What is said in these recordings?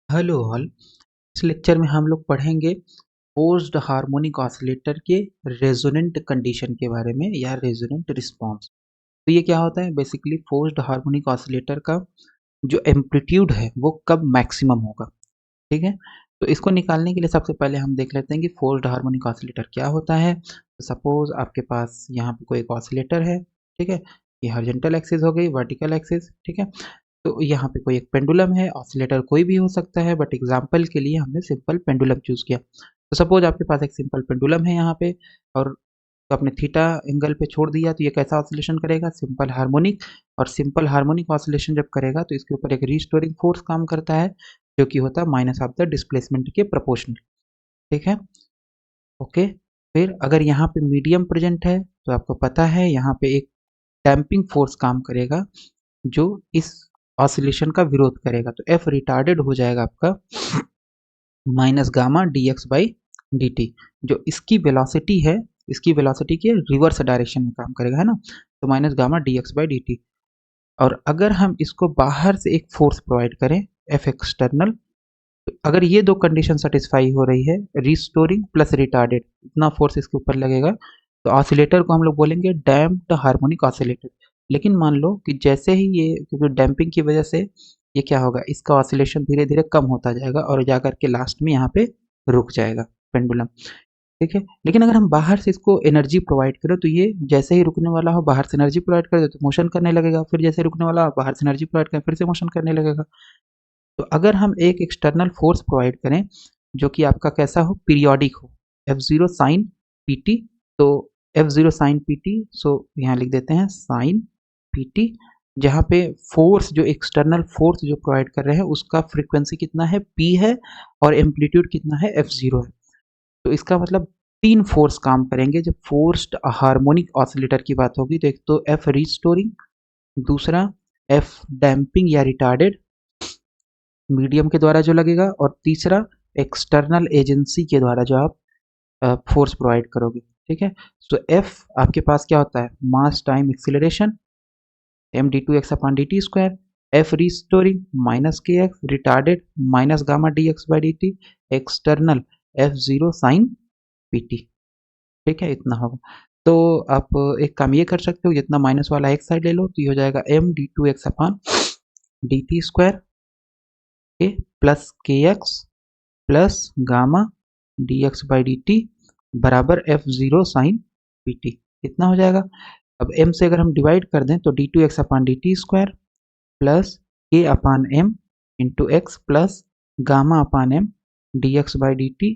Hello all. इस lecture में हम लोग पढ़ेंगे फोर्स्ड हार्मोनिक ऑसिलेटर के रेजोनेंट कंडीशन के बारे में या रेजोनेंट रिस्पांस। तो ये क्या होता है? बेसिकली फोर्स्ड हार्मोनिक ऑसिलेटर का जो एम्पलीट्यूड है वो कब मैक्सिमम होगा। ठीक है, तो इसको निकालने के लिए सबसे पहले हम देख लेते हैं कि फोर्स्ड हार्मोनिक ऑसिलेटर क्या होता है। तो सपोज आपके पास यहाँ पे कोई एक ऑसिलेटर है। ठीक है, ये हॉरिजॉन्टल एक्सिस हो गई, वर्टिकल एक्सिस। ठीक है, तो यहाँ पे कोई एक पेंडुलम है। ऑसिलेटर कोई भी हो सकता है, बट एग्जाम्पल के लिए हमने सिंपल पेंडुलम चूज किया। तो सपोज आपके पास एक सिंपल पेंडुलम है यहाँ पे, और तो आपने थीटा एंगल पे छोड़ दिया, तो ये कैसा ऑसिलेशन करेगा? Simple harmonic. और सिंपल हार्मोनिक ऑसिलेशन जब करेगा तो इसके ऊपर एक रीस्टोरिंग फोर्स काम करता है, जो कि होता है माइनस ऑफ द डिस्प्लेसमेंट के प्रोपोर्शनल। ठीक है, ओके। फिर अगर यहाँ पे मीडियम प्रेजेंट है तो आपको पता है यहाँ पे एक डैम्पिंग फोर्स काम करेगा, जो इस ऑसिलेशन का विरोध करेगा। तो एफ रिटार्डेड हो जाएगा आपका minus gamma d x by D T. जो इसकी वेलोसिटी है, इसकी वेलोसिटी के रिवर्स डायरेक्शन में काम करेगा, है ना। तो minus gamma d x by D T. और अगर हम इसको बाहर से एक फोर्स प्रोवाइड करें, एफ एक्सटर्नल, तो अगर ये दो कंडीशन सेटिस्फाई हो रही है, रिस्टोरिंग प्लस रिटार्डेड, इतना फोर्स इसके ऊपर लगेगा, तो ऑसिलेटर को हम लोग बोलेंगे डैम्प्ड हार्मोनिक ऑसिलेटर। लेकिन मान लो कि जैसे ही ये, क्योंकि डैम्पिंग की वजह से ये क्या होगा, इसका ऑसिलेशन धीरे धीरे कम होता जाएगा और जाकर के लास्ट में यहाँ पे रुक जाएगा पेंडुलम। ठीक है, लेकिन अगर हम बाहर से इसको एनर्जी प्रोवाइड करें, तो ये जैसे ही रुकने वाला हो बाहर से एनर्जी प्रोवाइड कर दे तो मोशन करने लगेगा, फिर जैसे रुकने वाला हो बाहर से एनर्जी प्रोवाइड करें फिर से मोशन करने लगेगा। तो अगर हम एक एक्सटर्नल फोर्स प्रोवाइड करें जो कि आपका कैसा हो, पीरियोडिक हो, F zero sine P t. तो F zero sine P t, so यहाँ लिख देते हैं साइन पी टी, जहाँ पे फोर्स, जो एक्सटर्नल फोर्स जो प्रोवाइड कर रहे हैं उसका फ्रीक्वेंसी कितना है, पी है, और एम्पलीट्यूड कितना है, एफ जीरो है। तो इसका मतलब तीन फोर्स काम करेंगे जब फोर्स्ड हार्मोनिक ऑसिलेटर की बात होगी। तो एक तो एफ रिस्टोरिंग, दूसरा एफ डैम्पिंग या रिटार्डेड मीडियम के द्वारा जो लगेगा, और तीसरा एक्सटर्नल एजेंसी के द्वारा जो आप फोर्स प्रोवाइड करोगे। ठीक है, तो एफ आपके पास क्या होता है, mass time acceleration, m d two x upon d t square. F restoring minus k x, retarded minus gamma d x by D t, external F zero sine P T. ठीक है, इतना होगा। तो आप एक काम ये कर सकते हो, जितना माइनस वाला एक साइड ले लो तो ये हो जाएगा m d two x upon d t square के plus k x plus gamma d x by D t बराबर F zero sine P t. कितना हो जाएगा? अब m से अगर हम डिवाइड कर दें तो D two x upon d t square plus के upon m into x plus gamma upon m d x by D t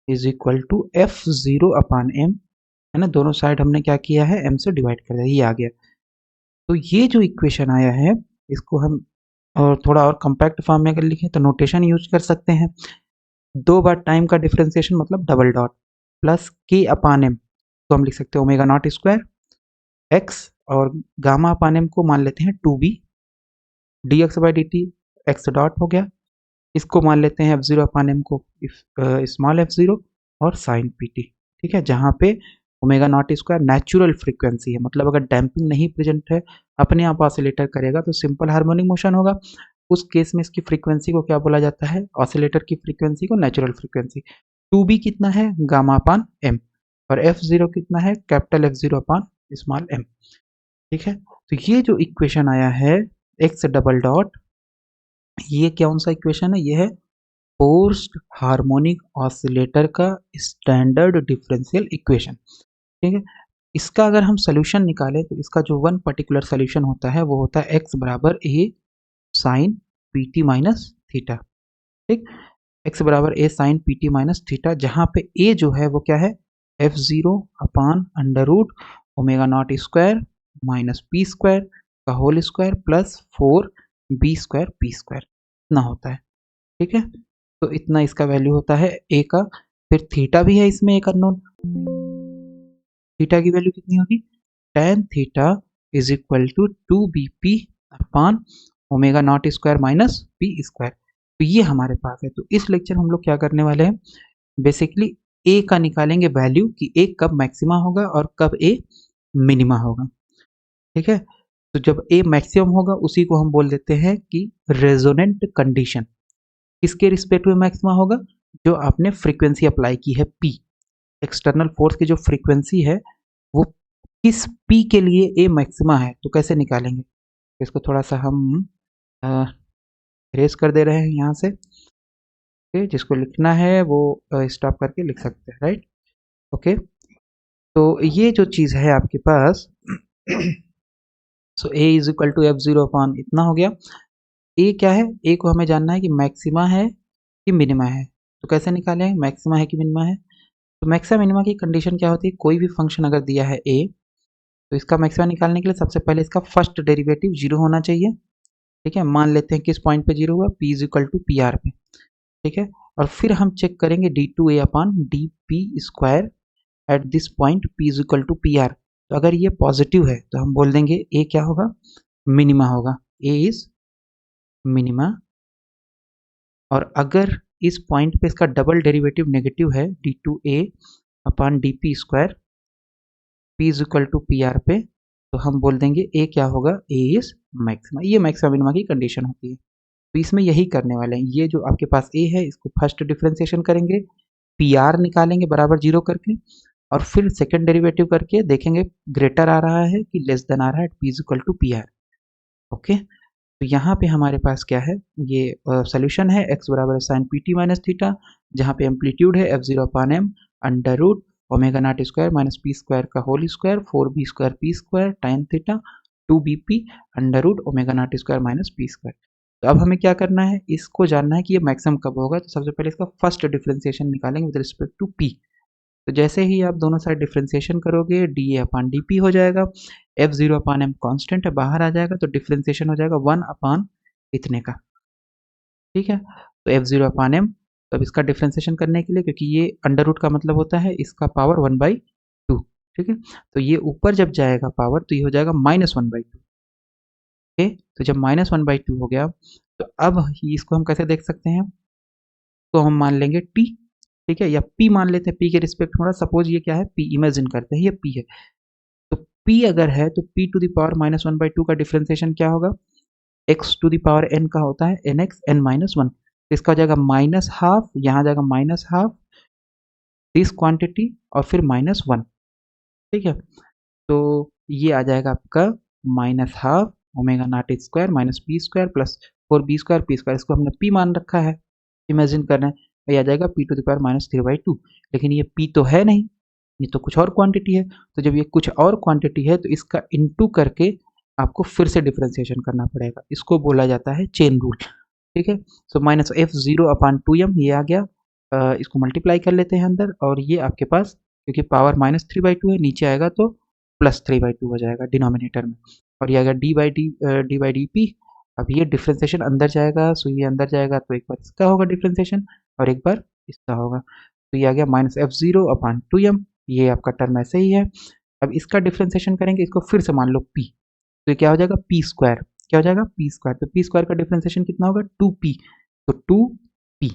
is equal to F zero upon m, है ना। दोनों साइड हमने क्या किया है, m से डिवाइड कर दिया, ये आ गया। तो ये जो इक्वेशन आया है, इसको हम और थोड़ा और कम्पैक्ट फॉर्म में अगर लिखें तो नोटेशन यूज कर सकते हैं। दो बार टाइम का डिफ्रेंसिएशन मतलब डबल डॉट, प्लस के अपान एम, तो हम लिख सकते हैं ओमेगा नॉट स्क्वायर एक्स, और गामा अपान एम को मान लेते हैं to be D x by D T, X dot हो गया। इसको मान लेते हैं एफ जीरो अपान एम को स्मॉल एफ जीरो, और साइन पी टी। ठीक है, जहाँ पे omega naught square natural frequency है, मतलब अगर डैम्पिंग नहीं प्रेजेंट है, अपने आप ऑसिलेटर करेगा तो सिंपल हार्मोनिक मोशन होगा। उस केस में इसकी फ्रीक्वेंसी को क्या बोला जाता है, ऑसिलेटर की फ्रीक्वेंसी को नेचुरल फ्रीक्वेंसी। टू बी कितना है, गामा अपान एम, और एफ जीरो कितना है, capital F zero upon small M. ठीक है, तो ये जो इक्वेशन आया है एक्स डबल डॉट, ये कौन सा इक्वेशन है, ये है फोर्स्ड हार्मोनिक ऑसिलेटर का स्टैंडर्ड डिफरेंशियल इक्वेशन। ठीक है, इसका अगर हम सोल्यूशन निकालें तो इसका जो वन पर्टिकुलर सोल्यूशन होता है वो होता है एक्स बराबर A sine P t minus theta. ठीक, एक्स बराबर A sine P t minus theta, जहाँ पे ए जो है वो क्या है, F zero upon under root omega naught square minus P square का whole square plus four b square p square, इतना होता है। ठीक है, तो इतना इसका वैल्यू होता है ए का। फिर थीटा भी है इसमें एक अननोन, थीटा की वैल्यू कितनी होगी, tan theta is equal to two B P upon omega naught square minus P square. तो ये हमारे पास है। तो इस लेक्चर में हम लोग क्या करने वाले हैं, बेसिकली ए का निकालेंगे वैल्यू कि ए कब मैक्सिमा होगा और कब ए मिनिमा होगा। ठीक है, तो जब ए मैक्सिमम होगा उसी को हम बोल देते हैं कि रेजोनेंट कंडीशन। किसके रिस्पेक्ट में मैक्सिमा होगा? जो आपने फ्रीक्वेंसी अप्लाई की है पी, एक्सटर्नल फोर्स की जो फ्रीक्वेंसी है वो किस पी के लिए ए मैक्सिमा है। तो कैसे निकालेंगे? इसको थोड़ा सा हम रेस कर दे रहे हैं यहाँ से। ओके, जिसको लिखना है वो स्टॉप करके लिख सकते हैं, राइट। ओके, तो ये जो चीज़ है आपके पास so A is equal to F zero upon इतना हो गया। ए क्या है? ए को हमें जानना है कि मैक्सिमा है कि मिनिमा है। तो कैसे निकालें मैक्सिमा है कि मिनिमा है? तो मैक्सिमा मिनिमा की कंडीशन क्या होती है? कोई भी फंक्शन अगर दिया है ए, तो इसका मैक्सिमा निकालने के लिए सबसे पहले इसका फर्स्ट डेरिवेटिव जीरो होना चाहिए। ठीक है, मान लेते हैं किस पॉइंट पे जीरो हुआ? P is equal to P R पे। ठीक है, और फिर हम चेक करेंगे D two A upon D P square at this point P is equal to P R. तो अगर ये पॉजिटिव है तो हम बोल देंगे ए क्या होगा? मिनिमा होगा, ए इज मिनिमा। और अगर इस पॉइंट पे इसका डबल डेरिवेटिव नेगेटिव है D two A upon D P square P is equal to P R पे, तो हम बोल देंगे ए क्या होगा? A is maxima. ये मैक्सिमा मिनिमा की कंडीशन होती है। तो इसमें यही करने वाले हैं, ये जो आपके पास ए है इसको फर्स्ट डिफ्रेंसिएशन करेंगे, पी आर निकालेंगे बराबर जीरो करके, और फिर सेकेंड डेरिवेटिव करके देखेंगे ग्रेटर आ रहा है कि लेस देन आ रहा है P is equal to P R. Okay, तो यहाँ पे हमारे पास क्या है? ये सोल्यूशन है x बराबर sine P t minus theta, जहाँ पे एम्पलीट्यूड है F zero upon m under root omega naught square minus P square का whole square 4b² p square tan theta 2bp under root omega naught square minus P square. तो अब हमें क्या करना है? इसको जानना है कि ये मैक्सिमम कब होगा। तो सबसे पहले इसका फर्स्ट डिफरेंशिएशन निकालेंगे विद रिस्पेक्ट टू पी। तो जैसे ही आप दोनों साइड डिफ्रेंसिएशन करोगे D A upon D P हो जाएगा, F zero upon M constant है बाहर आ जाएगा, तो डिफ्रेंसिएशन हो जाएगा 1 अपान इतने का। ठीक है, तो एफ जीरो अपान एम, तो अब इसका डिफ्रेंसिएशन करने के लिए, क्योंकि ये अंडर रूट का मतलब होता है इसका पावर 1/2। ठीक है, तो ये ऊपर जब जाएगा पावर तो ये हो जाएगा -1/2। ओके, तो जब -1/2 हो गया तो अब इसको हम कैसे देख सकते हैं? तो हम मान लेंगे टी, ठीक है, या पी मान लेते हैं, पी के रिस्पेक्ट में। सपोज ये क्या है? पी, इमेजिन करते हैं ये पी है। तो पी अगर है तो पी टू द पावर -1/2 का डिफ्रेंसिएशन क्या होगा? X to the power N का होता है N X N minus one. तो इसका हो जाएगा माइनस हाफ, यहाँ जाएगा माइनस हाफ दिस क्वांटिटी और फिर -1। ठीक है, तो ये आ जाएगा आपका minus half omega naught square minus P square plus 4b² p square. इसको हमने पी मान रखा है, इमेजिन कर रहे हैं। ये आ जाएगा पी टू द पावर -3/2। लेकिन ये पी तो है नहीं, ये तो कुछ और क्वांटिटी है। तो जब ये कुछ और क्वांटिटी है तो इसका इनटू करके आपको फिर से डिफरेंशिएशन करना पड़ेगा। इसको बोला जाता है चेन रूल। ठीक है, सो माइनस एफ जीरो अपान 2m ये आ गया। इसको मल्टीप्लाई कर लेते हैं अंदर, और ये आपके पास क्योंकि पावर -3/2 है, नीचे आएगा तो +3/2 हो जाएगा डिनोमिनेटर में। और ये आएगा डी बाई डी पी। अब ये डिफ्रेंसिएशन अंदर जाएगा, सो ये अंदर जाएगा तो एक बार इसका होगा डिफ्रेंसिएशन और एक बार इसका होगा। तो ये आ गया -f0/2m, ये आपका टर्म ऐसे ही है। अब इसका डिफ्रेंसिएशन करेंगे, इसको फिर से मान लो p, तो ये क्या हो जाएगा? P square. क्या हो जाएगा? P square. तो पी स्क्वायर का डिफ्रेंसिएशन कितना होगा? 2p, तो 2p।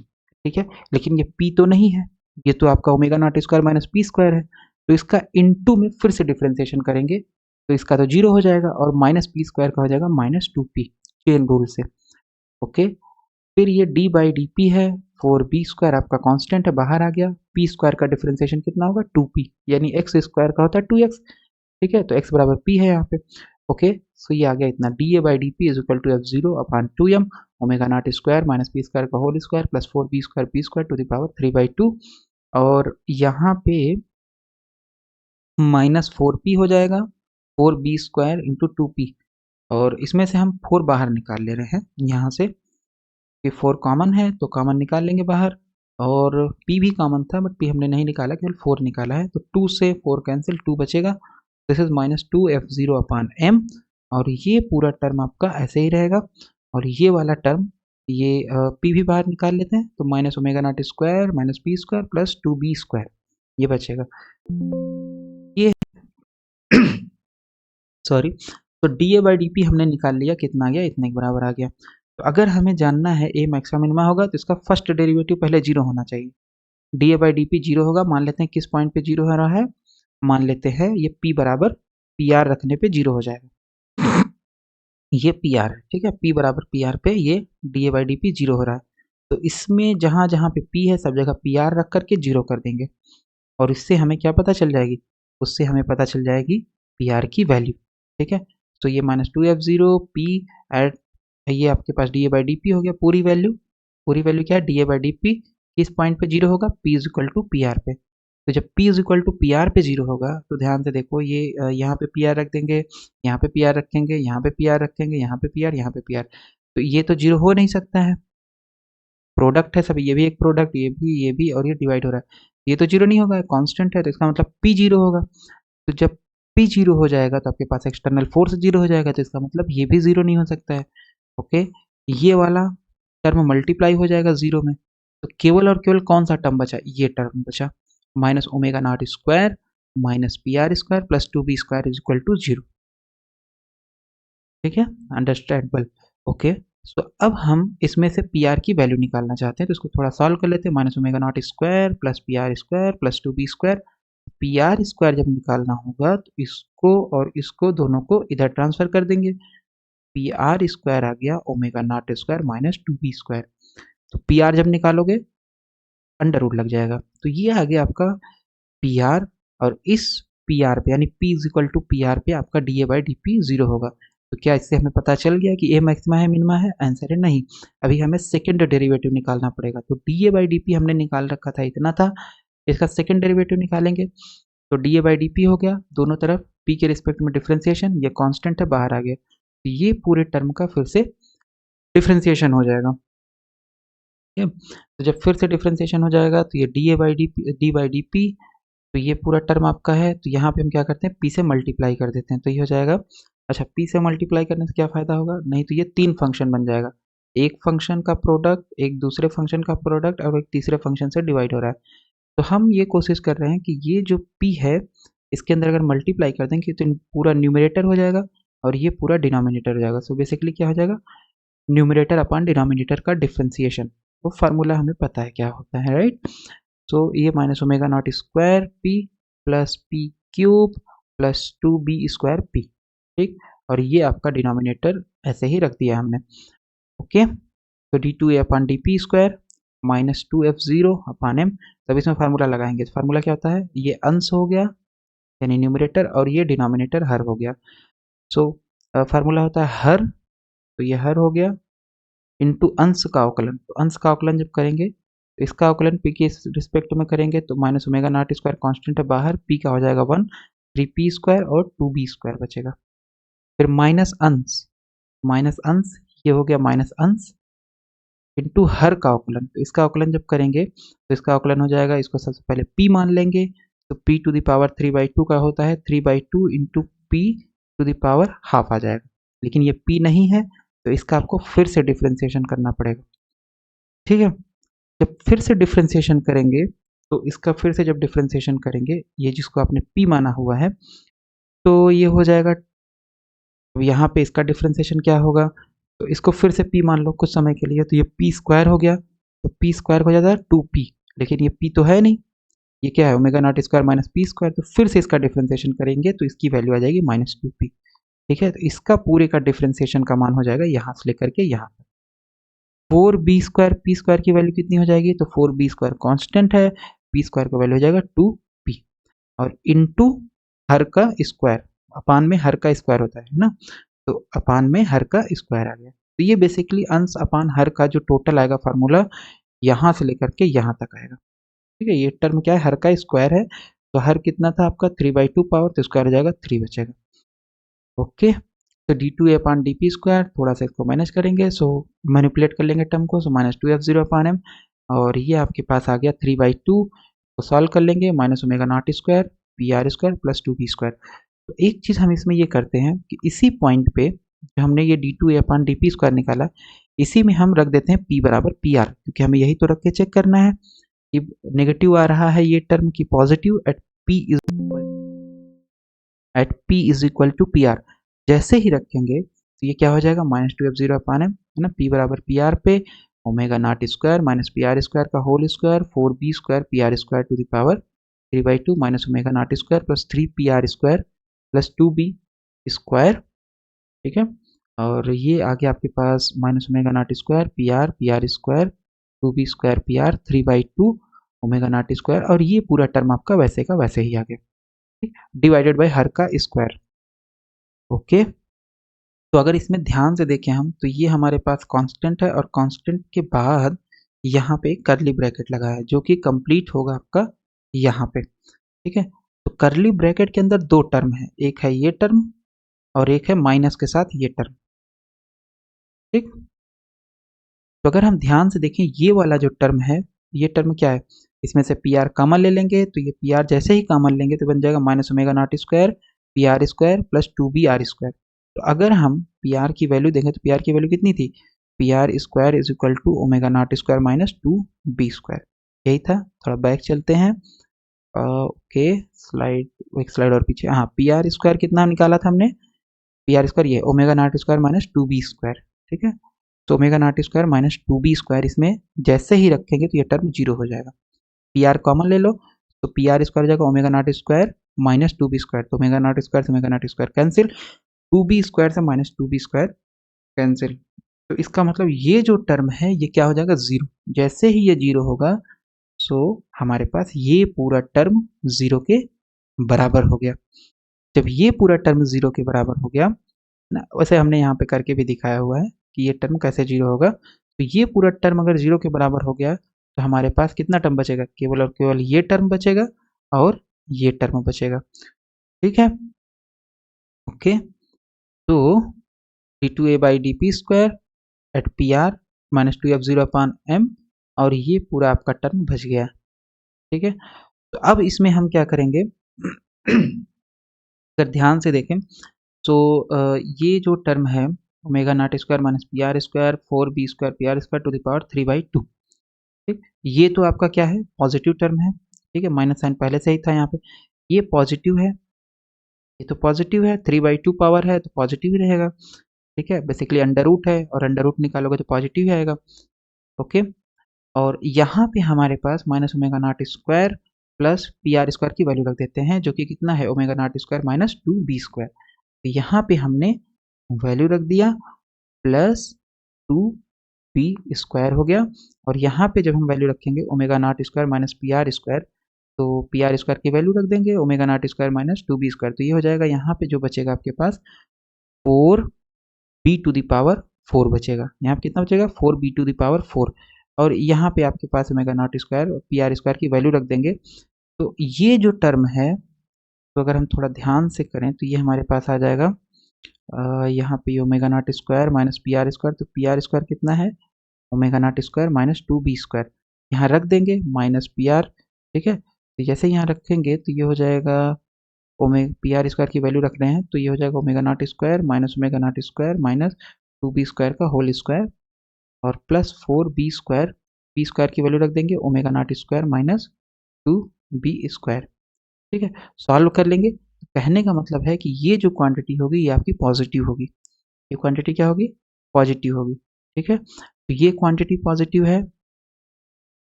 ठीक है, लेकिन ये p तो नहीं है, ये तो आपका omega naught square minus P square है। तो इसका इनटू में फिर से डिफ्रेंसिएशन करेंगे तो इसका तो जीरो हो जाएगा और माइनस पी स्क्वायर का हो जाएगा -2p चेन रूल से। ओके, फिर ये डी बाई डी पी है, 4b² आपका कांस्टेंट है बाहर आ गया, पी स्क्वायर का डिफरेंशिएशन कितना होगा? 2p, यानी एक्स स्क्वायर का होता है 2x। ठीक है, तो x बराबर p है यहाँ पे। ओके, सो ये आ गया इतना d A by D p is equal to F zero upon 2m omega naught square minus P square का whole square plus 4b² p square to the power 3/2। और यहाँ पे -4p हो जाएगा, 4b² इंटू 2p, और इसमें से हम 4 बाहर निकाल ले रहे हैं यहाँ से, कि 4 कॉमन है तो कॉमन निकाल लेंगे बाहर, और p भी कॉमन था बट p हमने नहीं निकाला, केवल 4 निकाला है। तो 2 से 4 कैंसिल, 2 बचेगा, दिस इज -2f0/m। और ये पूरा टर्म आपका ऐसे ही रहेगा। और ये वाला टर्म, ये p भी बाहर निकाल लेते हैं, तो minus omega naught square minus P square plus 2b², ये बचेगा। ये सॉरी, तो D A by D P हमने निकाल लिया, कितना आ गया? इतने के बराबर आ गया। तो अगर हमें जानना है ए मैक्सिमम मिनिमा होगा तो इसका फर्स्ट डेरिवेटिव पहले जीरो होना चाहिए। D A by D P zero होगा, मान लेते हैं किस पॉइंट पे जीरो हो रहा है? मान लेते हैं ये पी बराबर पी आर रखने पे जीरो हो जाएगा। ये पी आर है, ठीक है, पी बराबर पी आर पे ये D A by D P zero हो रहा है। तो इसमें जहाँ जहाँ पे पी है सब जगह पी आर रख करके जीरो कर देंगे, और इससे हमें क्या पता चल जाएगी, उससे हमें पता चल जाएगी पी आर की वैल्यू। ठीक है, तो ये -2f0 पी एट, ये आपके पास d A by D P हो गया पूरी वैल्यू। पूरी वैल्यू क्या है, d A by D p किस पॉइंट पे जीरो होगा, p is equal to P R पे। तो जब p is equal to P R पे जीरो होगा तो ध्यान से देखो, ये यहाँ पे पी आर रख देंगे, यहाँ पे पी आर रखेंगे, यहाँ पे पी आर रखेंगे, यहाँ पे पी आर, यहाँ पे पी आर, तो ये तो जीरो हो नहीं सकता है, प्रोडक्ट है सब, ये भी एक प्रोडक्ट, ये भी और ये डिवाइड हो रहा है, ये तो जीरो नहीं होगा, कांस्टेंट है, तो इसका मतलब p जीरो होगा। तो जब p जीरो हो जाएगा तो आपके पास एक्सटर्नल फोर्स जीरो हो जाएगा, तो इसका मतलब ये भी जीरो नहीं हो सकता है। ओके, ये वाला टर्म मल्टीप्लाई हो जाएगा जीरो में, तो केवल और केवल कौन सा टर्म बचा, ये टर्म बचा, minus omega naught square minus P R square plus 2b² is equal to zero. ठीक है, अंडरस्टैंडेबल। ओके, सो अब हम इसमें से पी आर की वैल्यू निकालना चाहते हैं, तो इसको थोड़ा सॉल्व कर लेते हैं। Minus omega naught square plus p are square plus 2b², P R square जब निकालना होगा तो इसको और इसको दोनों को इधर ट्रांसफर कर देंगे, पी आर स्क्वायर आ गया omega naught square minus 2b²। तो पी आर जब निकालोगे अंडर रूट लग जाएगा, तो ये आ गया आपका पी आर, और इस पी आर पे यानी p is equal to P R पे आपका D A by D P zero होगा। तो क्या इससे हमें पता चल गया कि ए मैक्सिमा है मिनिमा है, आंसर है नहीं। अभी हमें सेकंड डेरिवेटिव निकालना पड़ेगा, तो D A by D P हमने निकाल रखा था इतना था, इसका सेकंड डेरिवेटिव निकालेंगे, तो D A by D P हो गया, दोनों तरफ p के रिस्पेक्ट में डिफ्रेंसिएशन, ये कांस्टेंट है बाहर आ गया, तो ये पूरे टर्म का फिर से डिफ्रेंसिएशन हो जाएगा। ठीक है, तो जब फिर से डिफ्रेंसिएशन हो जाएगा तो ये D A by D P, तो ये पूरा टर्म आपका है, तो यहाँ पे हम क्या करते हैं, p से मल्टीप्लाई कर देते हैं, तो ये हो जाएगा। अच्छा, p से मल्टीप्लाई करने से क्या फ़ायदा होगा, नहीं तो ये तीन फंक्शन बन जाएगा, एक फंक्शन का प्रोडक्ट, एक दूसरे फंक्शन का प्रोडक्ट, और एक तीसरे फंक्शन से डिवाइड हो रहा है। तो हम ये कोशिश कर रहे हैं कि ये जो p है इसके अंदर अगर मल्टीप्लाई कर देंगे तो पूरा न्यूमरेटर हो जाएगा और ये पूरा डिनोमिनेटर हो जाएगा। सो बेसिकली क्या हो जाएगा, न्यूमरेटर अपॉन डिनोमिनेटर का डिफ्रेंसिएशन, वो फार्मूला हमें पता है क्या होता है, राइट। तो ये minus omega naught square P plus P cube plus 2b² P, ठीक, और ये आपका डिनोमिनेटर ऐसे ही रख दिया हमने। ओके, तो D two A upon D P square minus 2f0 upon M, तब इसमें फार्मूला लगाएंगे, तो फार्मूला क्या होता है, ये अंश हो गया यानी न्यूमरेटर, और ये डिनोमिनेटर हर हो गया। सो फार्मूला होता है हर, तो ये हर हो गया इंटू अंश का अवकलन, तो अंश का अवकलन जब करेंगे तो इसका अवकलन पी के रिस्पेक्ट में करेंगे, तो minus omega naught square constant है बाहर, पी का हो जाएगा 1, 3p² और 2b² बचेगा। फिर माइनस अंश, ये हो गया माइनस अंश इंटू हर का अवकलन, तो इसका अवकलन जब करेंगे तो इसका अवकलन हो जाएगा, इसको सबसे पहले p मान लेंगे, तो p टू द पावर 3/2 का होता है, 3/2 into p to the power half आ जाएगा, लेकिन ये p नहीं है तो इसका आपको फिर से डिफ्रेंसिएशन करना पड़ेगा। ठीक है, जब फिर से डिफ्रेंसिएशन करेंगे तो इसका फिर से जब डिफ्रेंसिएशन करेंगे, ये जिसको आपने p माना हुआ है, तो ये हो जाएगा, यहाँ पे इसका डिफ्रेंसिएशन क्या होगा, तो इसको फिर से p मान लो कुछ समय के लिए, तो ये p² हो गया, तो p² हो जाता है 2p, लेकिन ये p तो है नहीं, ये क्या है omega naught square minus p², तो फिर से इसका डिफ्रेंसिएशन करेंगे तो इसकी वैल्यू आ जाएगी -2p। ठीक है, तो इसका पूरे का डिफ्रेंसिएशन का मान हो जाएगा यहाँ से लेकर के यहाँ तक। 4b² p² की वैल्यू कितनी हो जाएगी, तो 4b² कांस्टेंट है, p² का वैल्यू हो जाएगा 2p, और इनटू हर का स्क्वायर, अपान में हर का स्क्वायर होता है ना, तो अपान में हर का स्क्वायर आ गया। तो ये बेसिकली अंश अपान हर का जो टोटल आएगा फार्मूला, यहाँ से लेकर के यहाँ तक आएगा। ठीक है, ये टर्म क्या है, हर का स्क्वायर है, तो हर कितना था आपका 3/2 पावर, तो स्क्वायर हो जाएगा 3 बचेगा। ओके, तो D two A upon D P square, थोड़ा सा इसको माइनस करेंगे, सो मैनिपुलेट कर लेंगे टर्म को, सो -2f0 अपान एम, और ये आपके पास आ गया 3/2, तो सॉल्व कर लेंगे, minus omega naught square P R square plus 2b²। तो एक चीज़ हम इसमें ये करते हैं कि इसी पॉइंट पे जो हमने ये D two A upon D P square निकाला, इसी में हम रख देते हैं p बराबर पी आर, क्योंकि हमें यही तो रख के चेक करना है कि नेगेटिव आ रहा है ये टर्म की positive at p is equal to P R. जैसे ही रखेंगे तो ये क्या हो जाएगा, -2f0 अपान एम, है ना, p बराबर पी आर पे omega naught square minus P R square का whole square 4b² p are square to the power 3/2 minus omega naught square plus 3pr square plus 2b²। ठीक है, और ये आ गया आपके पास minus omega naught square P R square 2b square P r 3/2 omega naught square, और ये पूरा टर्म आपका वैसे का वैसे ही आ गया, ठीक, डिवाइडेड बाय हर का स्क्वायर। ओके, तो अगर इसमें ध्यान से देखें हम, तो ये हमारे पास कांस्टेंट है, और कांस्टेंट के बाद यहाँ पे कर्ली ब्रैकेट लगा है जो कि कंप्लीट होगा आपका यहाँ पे, ठीक है। तो कर्ली ब्रैकेट के अंदर दो टर्म है, एक है ये टर्म और एक है माइनस के साथ ये टर्म, ठीक। तो अगर हम ध्यान से देखें, ये वाला जो टर्म है, ये टर्म क्या है, इसमें से पी आर कॉमन ले लेंगे, तो ये पी आर जैसे ही कॉमन लेंगे तो बन जाएगा minus omega naught square P R square plus 2b r square. तो अगर हम पी आर की वैल्यू देखें तो पी आर की वैल्यू कितनी थी, P are square is equal to omega naught square minus 2b square, यही था। थोड़ा बैक चलते हैं, ओके स्लाइड, एक स्लाइड और पीछे, हाँ पी आर स्क्वायर कितना निकाला था हमने, पी आर स्क्वायर ये omega naught square minus 2b square, ठीक है। तो omega naught square minus 2b square इसमें जैसे ही रखेंगे तो ये टर्म जीरो हो जाएगा। पी आर कॉमन ले लो, तो पी आर स्क्वायर हो जाएगा omega naught square minus 2b square, तो ओमेगा नॉट स्क्वायर से omega naught square cancel, 2b square से माइनस 2b स्क्वायर कैंसिल। तो इसका मतलब ये जो टर्म है ये क्या हो जाएगा, जीरो। जैसे ही ये जीरो होगा, सो हमारे पास ये पूरा टर्म जीरो के बराबर हो गया। जब ये पूरा टर्म जीरो के बराबर हो गया ना, वैसे हमने यहाँ पे करके भी दिखाया हुआ है कि ये टर्म कैसे जीरो होगा। तो ये पूरा टर्म अगर जीरो के बराबर हो गया तो हमारे पास कितना टर्म बचेगा, केवल और केवल ये टर्म बचेगा और ये टर्म बचेगा, ठीक है। ओके, तो d2a/dp² eight P R minus 2f0/m, और ये पूरा आपका टर्म बच गया, ठीक है। तो अब इसमें हम क्या करेंगे अगर ध्यान से देखें तो ये जो टर्म है omega naught square minus P R square 4b square P R square to the power 3/2, ठीक, ये तो आपका क्या है, पॉजिटिव टर्म है, ठीक है, माइनस साइन पहले से ही था यहाँ पे, ये पॉजिटिव है, ये तो पॉजिटिव है, 3/2 पावर है तो पॉजिटिव ही रहेगा, ठीक है। बेसिकली अंडर रूट है और अंडर रूट निकालोगे तो पॉजिटिव ही आएगा। ओके, और यहाँ पे हमारे पास minus omega naught square plus p are square की वैल्यू रख देते हैं जो कि कितना है, omega naught square minus 2b square. तो यहाँ पे हमने वैल्यू रख दिया प्लस 2b स्क्वायर हो गया, और यहाँ पे जब हम वैल्यू रखेंगे omega naught square minus P R square, तो पी आर स्क्वायर की वैल्यू रख देंगे omega naught square minus 2b square, तो ये हो जाएगा यहाँ पे जो बचेगा आपके पास 4b टू द पावर 4 बचेगा। यहाँ पे कितना बचेगा, 4b टू द पावर 4, और यहाँ पे आपके पास omega naught square P R square की वैल्यू रख देंगे। तो ये जो टर्म है, तो अगर हम थोड़ा ध्यान से करें तो ये हमारे पास आ जाएगा यहाँ पे omega naught square minus P R square, तो पी आर स्क्वायर कितना है, omega naught square minus 2b square, यहाँ रख देंगे माइनस पी आर, ठीक है। तो जैसे यहाँ रखेंगे तो ये हो जाएगा, ओमेगा पी आर स्क्वायर की वैल्यू रख रहे हैं तो ये हो जाएगा omega naught square minus omega naught square minus 2b square का होल स्क्वायर, और plus 4b square, B square की वैल्यू रख देंगे omega naught square minus 2b square, ठीक है। सॉल्व कर लेंगे, कहने का मतलब है कि ये जो क्वांटिटी होगी ये आपकी पॉजिटिव होगी, ये क्वांटिटी क्या होगी, पॉजिटिव होगी, ठीक है। तो ये क्वांटिटी पॉजिटिव है,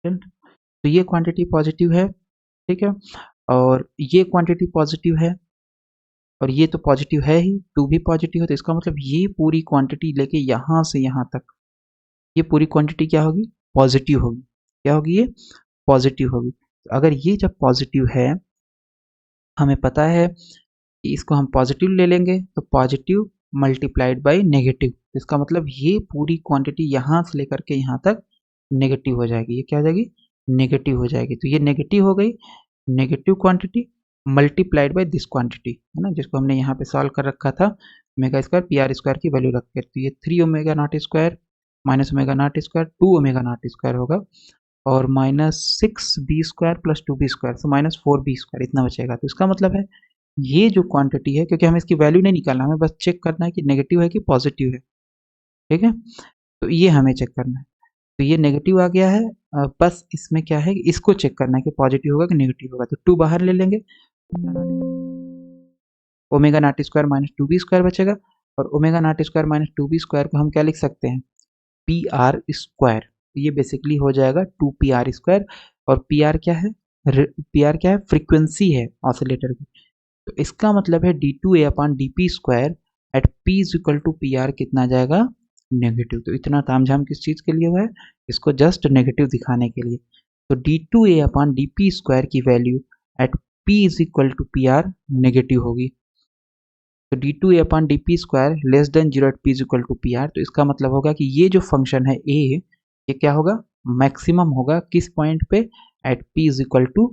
तो ये क्वांटिटी पॉजिटिव है, ठीक है, और ये क्वांटिटी पॉजिटिव है, और ये तो पॉजिटिव है ही, 2 भी पॉजिटिव है, तो इसका मतलब ये पूरी क्वांटिटी लेके यहाँ से यहाँ तक ये पूरी क्वांटिटी क्या होगी, पॉजिटिव होगी। क्या होगी, ये पॉजिटिव होगी। तो अगर ये जब पॉजिटिव है, हमें पता है कि इसको हम पॉजिटिव ले लेंगे, तो पॉजिटिव मल्टीप्लाइड बाय नेगेटिव, इसका मतलब ये पूरी क्वांटिटी यहाँ से लेकर के यहाँ तक नेगेटिव हो जाएगी। ये क्या हो जाएगी, नेगेटिव हो जाएगी। तो ये नेगेटिव हो गई, negative quantity multiplied by this quantity, है ना, जिसको हमने यहाँ पे सॉल्व कर रखा था omega square P R square की वैल्यू रख के। तो ये 3 omega naught square minus omega naught square 2 omega naught square होगा, और minus 6b square plus 2b square, तो माइनस 4b स्क्वायर इतना बचेगा। तो इसका मतलब है ये जो क्वांटिटी है, क्योंकि हमें इसकी वैल्यू नहीं निकालना, हमें बस चेक करना है कि नेगेटिव है कि पॉजिटिव है, ठीक है। तो ये हमें चेक करना है, तो ये नेगेटिव आ गया है, बस इसमें क्या है, इसको चेक करना है कि पॉजिटिव होगा कि नेगेटिव होगा। तो 2 बाहर ले लेंगे, omega naught square minus 2b square बचेगा, और omega naught square minus 2b square को हम क्या लिख सकते हैं, पी आर स्क्वायर। ये बेसिकली हो जाएगा 2 पी स्क्वायर, और पी आर क्या है, पी आर क्या है, फ्रीक्वेंसी है ऑसिलेटर की। तो इसका मतलब है d2a/dp square at p is equal to P R कितना आ जाएगा, नेगेटिव। तो इतना तामझाम किस चीज़ के लिए हुआ है? इसको जस्ट नेगेटिव दिखाने के लिए। तो d2a अपॉन dp स्क्वायर की value at p is equal to P R negative होगी। तो d2a upon dp square less than 0 at p is equal to P R. तो इसका मतलब होगा कि ये जो फंक्शन है a, ये क्या होगा? मैक्सिमम होगा किस पॉइंट पे? At p is equal to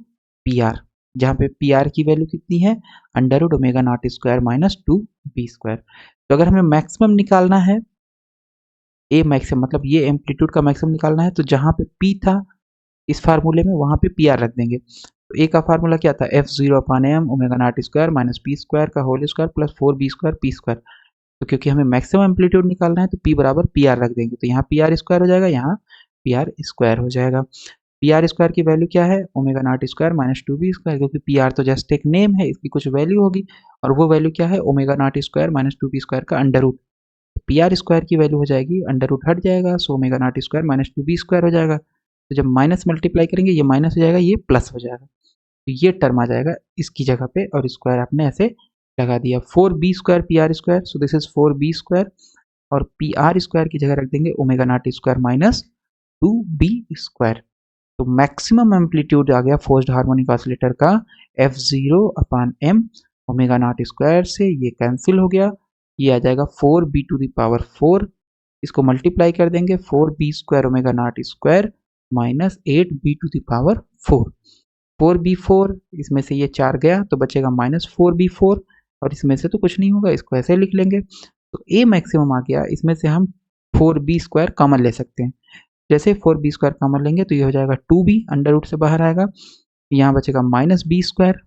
P R, जहाँ पे पी आर की वैल्यू कितनी है? Under root omega naught square minus 2b square. तो अगर हमें मैक्सिमम निकालना है, ए मैक्सिमम मतलब ये एम्पलीट्यूड का मैक्सिमम निकालना है, तो जहाँ पे पी था इस फार्मूले में वहाँ पे पी आर रख देंगे। तो ए का फार्मूला क्या था? F zero upon M omega naught square minus P square का whole square plus 4b square p square. तो क्योंकि हमें मैक्सिमम एम्पलीट्यूड निकालना है तो पी बराबर पी आर रख देंगे। तो यहाँ पी आर स्क्वायर हो जाएगा, यहाँ पी आर स्क्वायर हो जाएगा। पी आर स्क्वायर की वैल्यू क्या है? Omega naught square minus 2b square, क्योंकि पी आर तो जस्ट एक नेम है, इसकी कुछ वैल्यू होगी, और वो वैल्यू क्या है? Omega naught square minus 2b square का under root. P are square की वैल्यू हो जाएगी, अंडर रूट हट जाएगा, so omega naught square minus 2b square हो जाएगा। तो जब माइनस मल्टीप्लाई करेंगे ये माइनस हो जाएगा, ये प्लस हो जाएगा, तो ये टर्म आ जाएगा इसकी जगह पे, और स्क्वायर आपने ऐसे लगा दिया। 4b square P R square, so this is 4b square, और पी आर स्क्वायर की जगह रख देंगे omega naught square minus 2b square. तो मैक्सिमम एम्पलीट्यूड आ गया फोर्स्ड हार्मोनिक ऑसिलेटर का F zero upon M omega naught square से, ये कैंसिल हो गया, ये आ जाएगा 4b टू द पावर 4। इसको मल्टीप्लाई कर देंगे, 4b square omega naught square minus 8b to the power 4। 4b4, इसमें से ये 4 गया तो बचेगा माइनस 4b4, और इसमें से तो कुछ नहीं होगा, इसको ऐसे लिख लेंगे। तो a मैक्सिमम आ गया, इसमें से हम 4b स्क्वायर कॉमन ले सकते हैं। जैसे 4b स्क्वायर कॉमन लेंगे तो ये हो जाएगा 2b, अंडर रूट से बाहर आएगा, यहाँ बचेगा माइनस b स्क्वायर।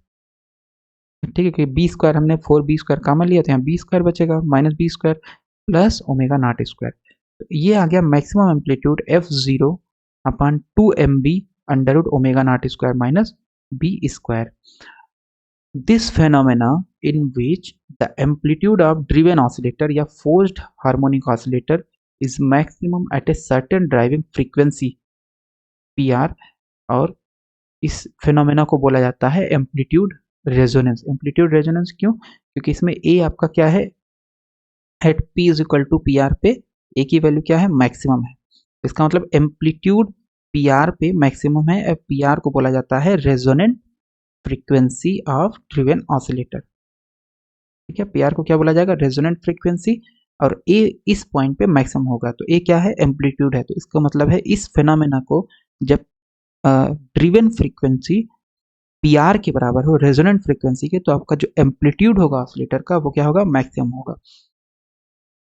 ठीक है, कि b स्क्वायर हमने 4b स्क्वायर कॉमन लिया तो यहाँ b स्क्वायर बचेगा minus b square plus omega naught square. तो ये आ गया maximum amplitude F zero upon 2mb under root omega naught square minus b square. This phenomena in which the amplitude of driven oscillator या forced harmonic oscillator is maximum at a certain driving frequency PR, और इस phenomena को बोला जाता है amplitude resonance. Amplitude resonance क्यों? क्योंकि इसमें ए आपका क्या है? At P is equal to P R पे ए की वैल्यू क्या है? मैक्सिमम है। इसका मतलब एम्पलीट्यूड पी आर पे मैक्सिमम है, पी आर को बोला जाता है resonant frequency of driven oscillator. ठीक है, पी आर को क्या बोला जाएगा? रेजोनेंट फ्रीक्वेंसी, और ए इस पॉइंट पे मैक्सिमम होगा। तो ए क्या है? एम्पलीट्यूड है। तो इसका मतलब है इस फेनोमेना को जब ड्रिवन फ्रीक्वेंसी पी आर के बराबर हो रेजोनेंट फ्रीक्वेंसी के, तो आपका जो एम्पलीट्यूड होगा ऑसिलेटर का वो क्या होगा? मैक्सिमम होगा।